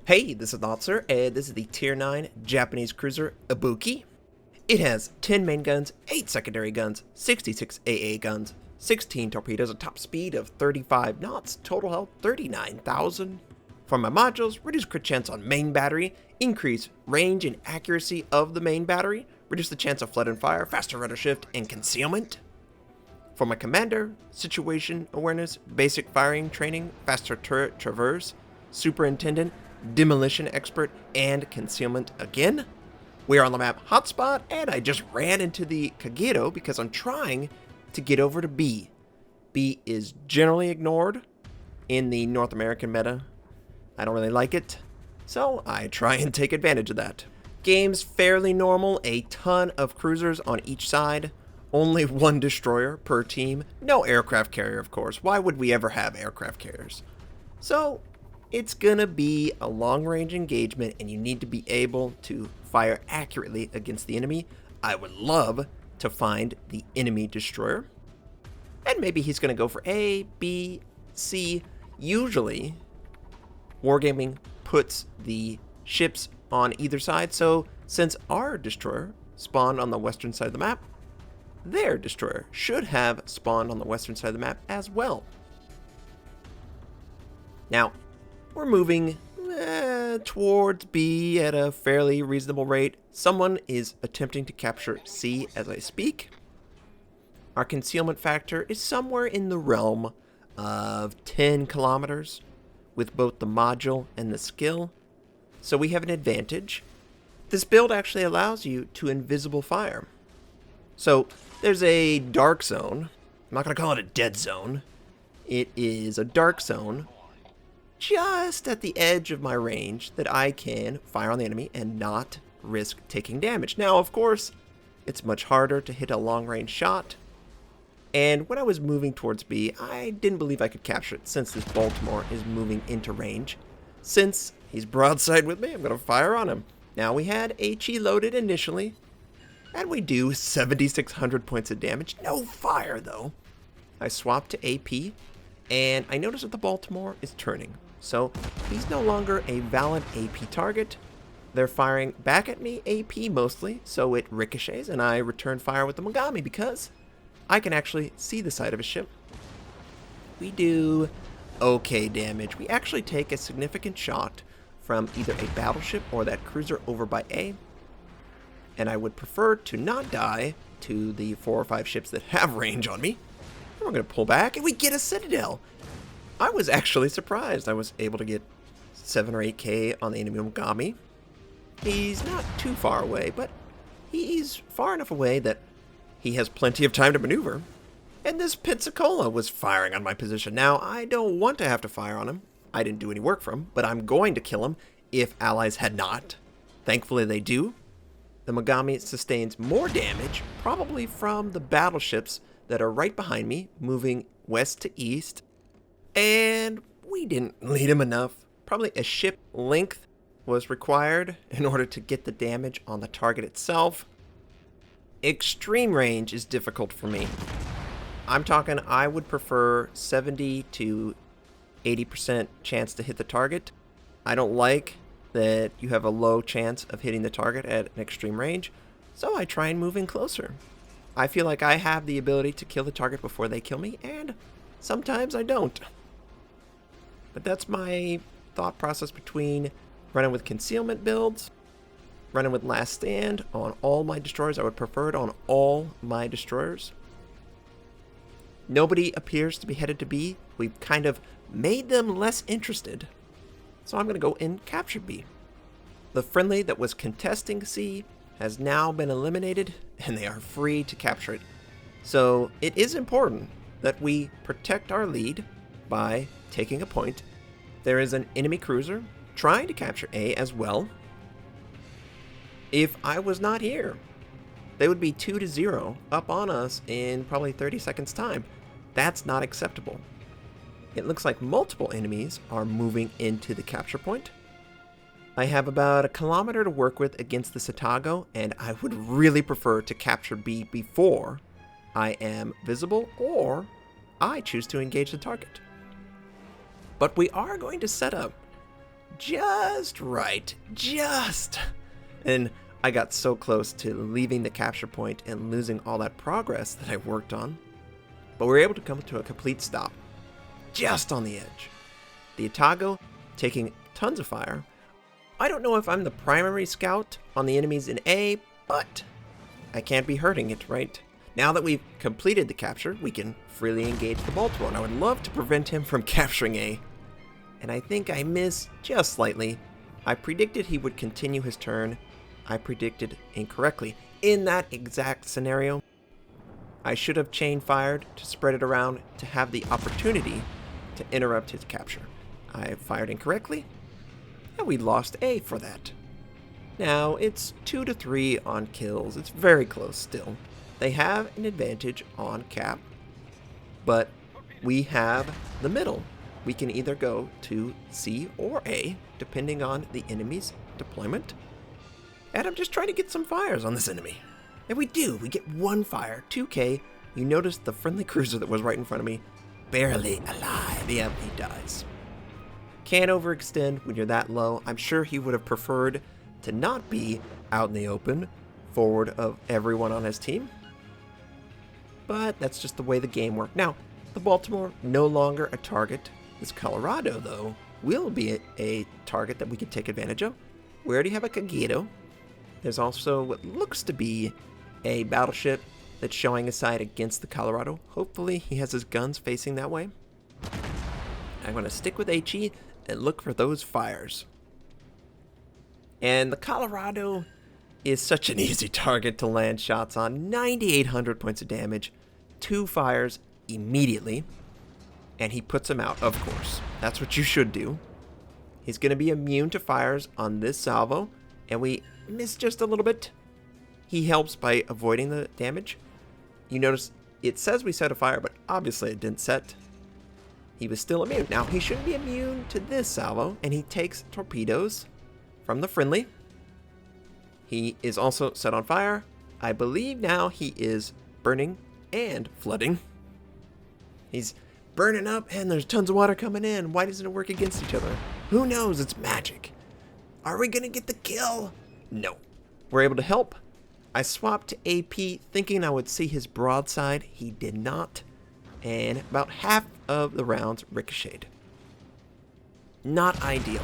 Hey, this is Notser, and this is the Tier 9 Japanese cruiser Ibuki. It has 10 main guns, 8 secondary guns, 66 AA guns, 16 torpedoes, a top speed of 35 knots, total health 39,000. For my modules, reduce crit chance on main battery, increase range and accuracy of the main battery, reduce the chance of flood and fire, faster rudder shift, and concealment. For my commander, situation awareness, basic firing training, faster turret traverse, superintendent, demolition expert, and concealment again. We are on the map Hotspot, and I just ran into the Kagero because I'm trying to get over to B. B is generally ignored in the North American meta. I don't really like it, so I try and take advantage of that. Game's fairly normal, a ton of cruisers on each side, only one destroyer per team, no aircraft carrier of course. Why would we ever have aircraft carriers? So it's gonna be a long-range engagement, and you need to be able to fire accurately against the enemy. I would love to find the enemy destroyer, and maybe he's gonna go for A, B, C. Usually, Wargaming puts the ships on either side, so since our destroyer spawned on the western side of the map, their destroyer should have spawned on the western side of the map as well. Now, we're moving towards B at a fairly reasonable rate. Someone is attempting to capture C as I speak. Our concealment factor is somewhere in the realm of 10 kilometers with both the module and the skill, so we have an advantage. This build actually allows you to invisible fire. So there's a dark zone. I'm not going to call it a dead zone. It is a dark zone just at the edge of my range that I can fire on the enemy and not risk taking damage. Now, of course, it's much harder to hit a long-range shot. And when I was moving towards B, I didn't believe I could capture it since this Baltimore is moving into range. Since he's broadside with me, I'm going to fire on him. Now, we had HE loaded initially, and we do 7,600 points of damage. No fire, though. I swapped to AP, and I noticed that the Baltimore is turning. So he's no longer a valid AP target. They're firing back at me, AP mostly, so it ricochets, and I return fire with the Mogami because I can actually see the side of his ship. We do okay damage. We actually take a significant shot from either a battleship or that cruiser over by A, and I would prefer to not die to the 4 or 5 ships that have range on me. And we're going to pull back, and we get a Citadel. I was actually surprised I was able to get 7 or 8k on the enemy Mogami. He's not too far away, but he's far enough away that he has plenty of time to maneuver. And this Pensacola was firing on my position. Now, I don't want to have to fire on him. I didn't do any work for him, but I'm going to kill him if allies had not. Thankfully, they do. The Mogami sustains more damage, probably from the battleships that are right behind me, moving west to east. And we didn't lead him enough. Probably a ship length was required in order to get the damage on the target itself. Extreme range is difficult for me. I'm talking I would prefer 70 to 80% chance to hit the target. I don't like that you have a low chance of hitting the target at an extreme range, so I try and move in closer. I feel like I have the ability to kill the target before they kill me, and sometimes I don't. But that's my thought process between running with concealment builds, running with last stand on all my destroyers. I would prefer it on all my destroyers. Nobody appears to be headed to B. We've kind of made them less interested. So I'm going to go and capture B. The friendly that was contesting C has now been eliminated, and they are free to capture it. So it is important that we protect our lead by taking a point. There is an enemy cruiser trying to capture A as well. If I was not here, they would be 2-0 up on us in probably 30 seconds time. That's not acceptable. It looks like multiple enemies are moving into the capture point. I have about 1 kilometer to work with against the Satago, and I would really prefer to capture B before I am visible or I choose to engage the target. But we are going to set up just right. Just. And I got so close to leaving the capture point and losing all that progress that I worked on. But we were able to come to a complete stop, just on the edge. The Atago taking tons of fire. I don't know if I'm the primary scout on the enemies in A, but I can't be hurting it, right? Now that we've completed the capture, we can freely engage the Baltimore, and I would love to prevent him from capturing A. And I think I missed just slightly. I predicted he would continue his turn. I predicted incorrectly. In that exact scenario, I should have chain fired to spread it around to have the opportunity to interrupt his capture. I fired incorrectly, and we lost A for that. Now, it's 2-3 on kills. It's very close still. They have an advantage on cap, but we have the middle. We can either go to C or A, depending on the enemy's deployment. And I'm just trying to get some fires on this enemy. And we do. We get one fire, 2k. You notice the friendly cruiser that was right in front of me, barely alive. Yeah, he dies. Can't overextend when you're that low. I'm sure he would have preferred to not be out in the open, forward of everyone on his team. But that's just the way the game worked. Now, the Baltimore, no longer a target. This Colorado, though, will be a target that we can take advantage of. We already have a Kagito. There's also what looks to be a battleship that's showing a side against the Colorado. Hopefully he has his guns facing that way. I'm going to stick with HE and look for those fires. And the Colorado is such an easy target to land shots on. 9,800 points of damage, 2 fires immediately, and he puts them out, of course. That's what you should do. He's going to be immune to fires on this salvo, and we missed just a little bit. He helps by avoiding the damage. You notice it says we set a fire, but obviously it didn't set. He was still immune. Now, he shouldn't be immune to this salvo, and he takes torpedoes from the friendly. He is also set on fire. I believe now he is burning and flooding. He's burning up, and there's tons of water coming in. Why doesn't it work against each other? Who knows? It's magic. Are we going to get the kill? No. We're able to help. I swapped to AP thinking I would see his broadside. He did not. And about half of the rounds ricocheted. Not ideal.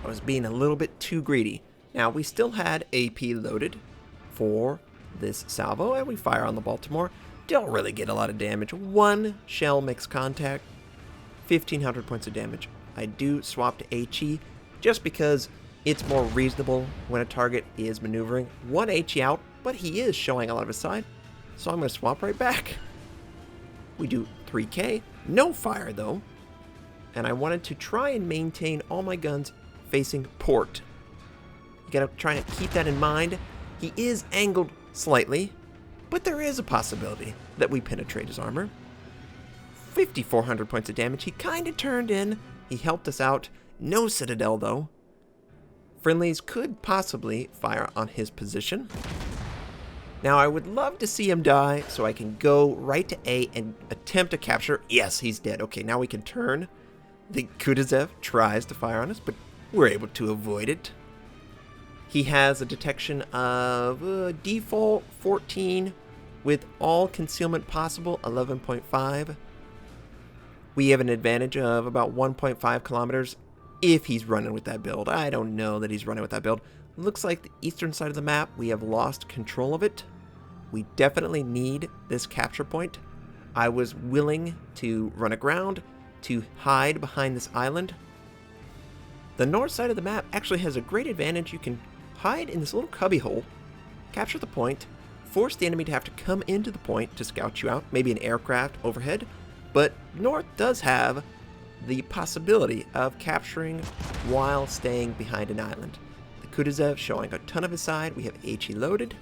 I was being a little bit too greedy. Now, we still had AP loaded for this salvo, and we fire on the Baltimore. Don't really get a lot of damage. 1 shell makes contact, 1,500 points of damage. I do swap to HE just because it's more reasonable when a target is maneuvering. 1 HE out, but he is showing a lot of his side, so I'm going to swap right back. We do 3k, no fire though, and I wanted to try and maintain all my guns facing port. You gotta try to keep that in mind. He is angled slightly, but there is a possibility that we penetrate his armor. 5,400 points of damage. He kind of turned in. He helped us out. No Citadel, though. Friendlies could possibly fire on his position. Now, I would love to see him die so I can go right to A and attempt to capture. Yes, he's dead. Okay, now we can turn. The Kutuzov tries to fire on us, but we're able to avoid it. He has a detection of default 14 with all concealment possible, 11.5. We have an advantage of about 1.5 kilometers if he's running with that build. I don't know that he's running with that build. Looks like the eastern side of the map, we have lost control of it. We definitely need this capture point. I was willing to run aground to hide behind this island. The north side of the map actually has a great advantage. You can hide in this little cubby hole, capture the point, force the enemy to have to come into the point to scout you out, maybe an aircraft overhead, but north does have the possibility of capturing while staying behind an island. The Kutuzov showing a ton of his side, we have HE loaded,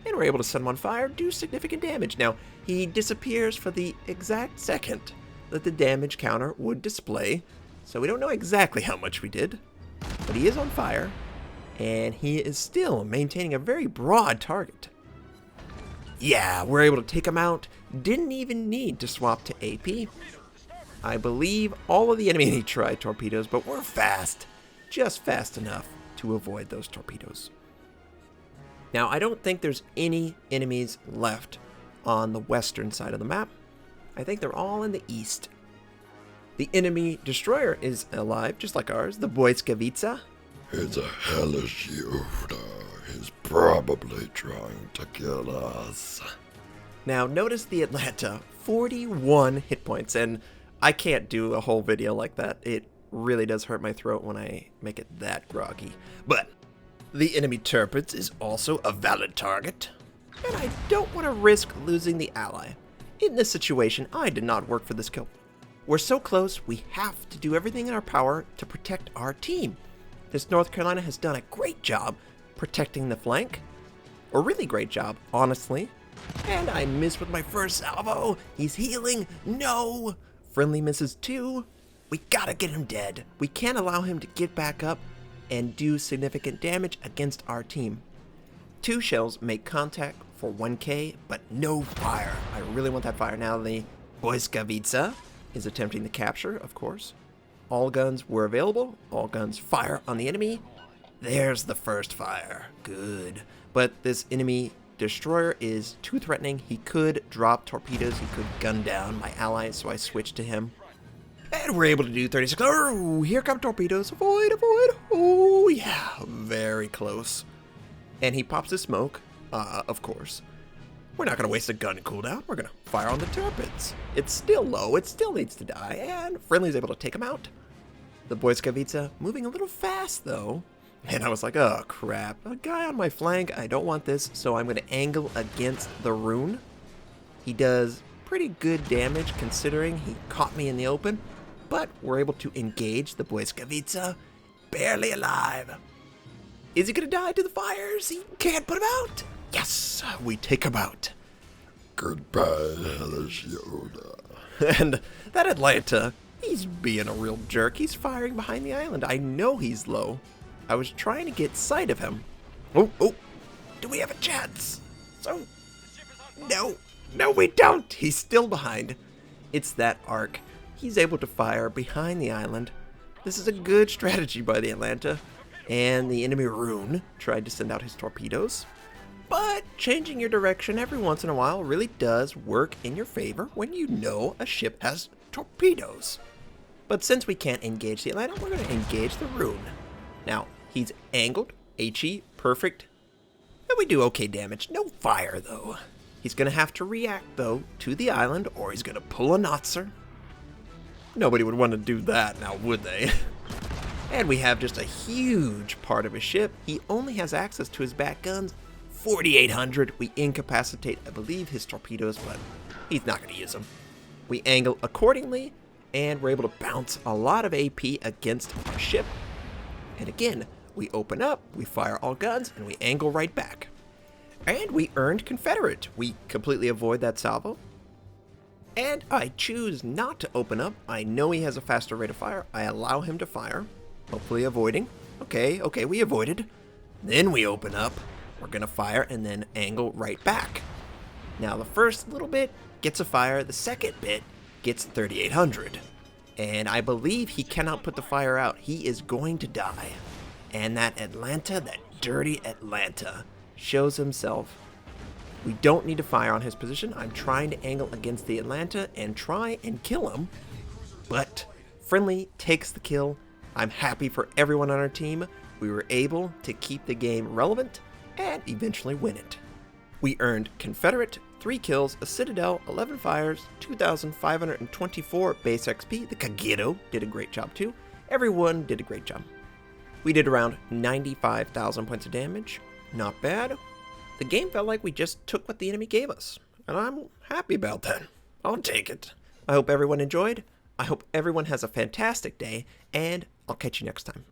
and we're able to set him on fire, do significant damage. Now, he disappears for the exact second that the damage counter would display, so we don't know exactly how much we did, but he is on fire, and he is still maintaining a very broad target. Yeah, we're able to take him out. Didn't even need to swap to AP. I believe all of the enemy tried torpedoes, but we're fast. just fast enough to avoid those torpedoes. Now, I don't think there's any enemies left on the western side of the map. I think they're all in the east. The enemy destroyer is alive, just like ours, the Błyskawica. He's a hellish Yoda. He's probably trying to kill us. Now, notice the Atlanta, 41 hit points, and I can't do a whole video like that. It really does hurt my throat when I make it that groggy. But the enemy Tirpitz is also a valid target, and I don't want to risk losing the ally. In this situation, I did not work for this kill. We're so close, we have to do everything in our power to protect our team. This North Carolina has done a great job protecting the flank. A really great job, honestly. And I missed with my first salvo. He's healing. No! Friendly misses too. We gotta get him dead. We can't allow him to get back up and do significant damage against our team. 2 shells make contact for 1k, but no fire. I really want that fire. Now the Błyskawica is attempting the capture, of course. All guns were available. All guns fire on the enemy. There's the first fire. Good. But this enemy destroyer is too threatening. He could drop torpedoes. He could gun down my allies, so I switched to him. And we're able to do 36. Oh, here come torpedoes. Avoid, avoid. Oh, yeah. Very close. And he pops his smoke, of course. We're not going to waste a gun cooldown. We're going to fire on the Tirpitz. It's still low. It still needs to die. And Friendly's able to take him out. The Błyskawica moving a little fast, though. And I was like, oh, crap. A guy on my flank. I don't want this, so I'm going to angle against the rune. He does pretty good damage considering he caught me in the open. But we're able to engage the Błyskawica. Barely alive. Is he going to die to the fires? He can't put him out. Yes, we take him out. Goodbye, hellish Yoda. And that Atlanta, he's being a real jerk. He's firing behind the island. I know he's low. I was trying to get sight of him. Oh, do we have a chance? So, no, we don't. He's still behind. It's that arc. He's able to fire behind the island. This is a good strategy by the Atlanta. And the enemy rune tried to send out his torpedoes. But changing your direction every once in a while really does work in your favor when you know a ship has torpedoes. But since we can't engage the Atlanta, we're going to engage the rune. Now, he's angled, HE, perfect. And we do okay damage. No fire, though. He's going to have to react, though, to the island, or he's going to pull a Notser. Nobody would want to do that now, would they? And we have just a huge part of his ship. He only has access to his back guns. 4,800. We incapacitate, I believe, his torpedoes, but he's not going to use them. We angle accordingly, and we're able to bounce a lot of AP against our ship. And again, we open up, we fire all guns, and we angle right back. And we earned Confederate. We completely avoid that salvo. And I choose not to open up. I know he has a faster rate of fire. I allow him to fire, hopefully avoiding. Okay, we avoided. Then we open up. We're going to fire and then angle right back. Now, the first little bit gets a fire. The second bit gets 3,800. And I believe he cannot put the fire out. He is going to die. And that Atlanta, that dirty Atlanta, shows himself. We don't need to fire on his position. I'm trying to angle against the Atlanta and try and kill him. But Friendly takes the kill. I'm happy for everyone on our team. We were able to keep the game relevant and eventually win it. We earned Confederate, 3 kills, a Citadel, 11 fires, 2,524 base XP. The Kagero did a great job too. Everyone did a great job. We did around 95,000 points of damage. Not bad. The game felt like we just took what the enemy gave us, and I'm happy about that. I'll take it. I hope everyone enjoyed. I hope everyone has a fantastic day, and I'll catch you next time.